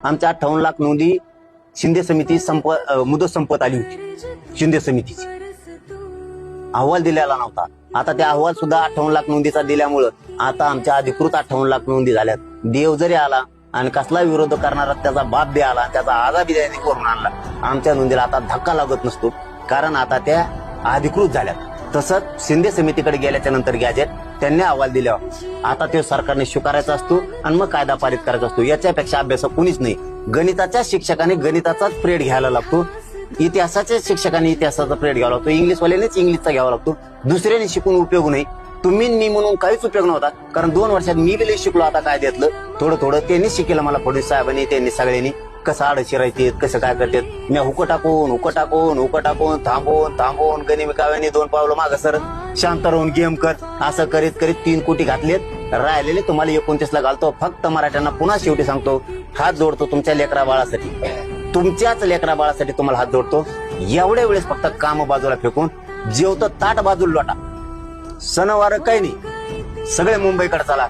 आमच्या 58 लाख नोंदी शिंदे समिती मुदत संपत आली होती. शिंदे समितीची अहवाल दिलेला नव्हता. आता त्या अहवाल सुद्धा 58 लाख नोंदीचा दिल्यामुळं आता आमच्या अधिकृत 58 लाख नोंदी झाल्यात. देव जरी आला आणि कसला विरोध करणारा त्याचा बाप बी आला, त्याचा आजा बी त्यांनी करून आणला, आमच्या नोंदीला आता धक्का लागत नसतो, कारण आता त्या अधिकृत झाल्यात. तसंच शिंदे समितीकडे गेल्याच्या नंतर गॅजेट त्यांनी अहवाल दिल्यावर आता ते सरकारने स्वीकारायचा असतो आणि मग कायदा पारित करायचा असतो. याच्यापेक्षा अभ्यास कोणीच नाही. गणिताच्या शिक्षकाने गणिताचाच पिरियड घ्यायला लागतो, इतिहासाच्या शिक्षकाने इतिहासाचा पिरियड घ्यावा लागतो, इंग्लिशवाल्यानेच इंग्लिशचा घ्यावा लागतो. दुसऱ्याने शिकून उपयोग नाही. तुम्ही मी म्हणून काहीच उपयोग नव्हता, कारण 2 वर्षात मी बी शिकलो. आता काय देतलं थोडं थोडं त्यांनी शिकेलं मला, फडणवीस साहेबांनी, त्यांनी सगळ्यांनी कसं आड शिरायचे, कसं काय करतात. मी हुकं टाकून थांबवून गनिमिकाव्याने 2 पावलं मागं सर शांत राहून गेम कर, असं करीत करीत 3 कोटी घातलेत. राहिलेले तुम्हाला 29 ला घालतो. फक्त मराठ्यांना पुन्हा शेवटी सांगतो, हात जोडतो तुमच्या लेकरा बाळासाठी, तुमच्याच लेकरा बाळासाठी तुम्हाला हात जोडतो. एवढ्या वेळेस फक्त काम बाजूला फेकून जेवतं ताट बाजूला लोटा. सणवार काही नाही, सगळे मुंबईकडे चला.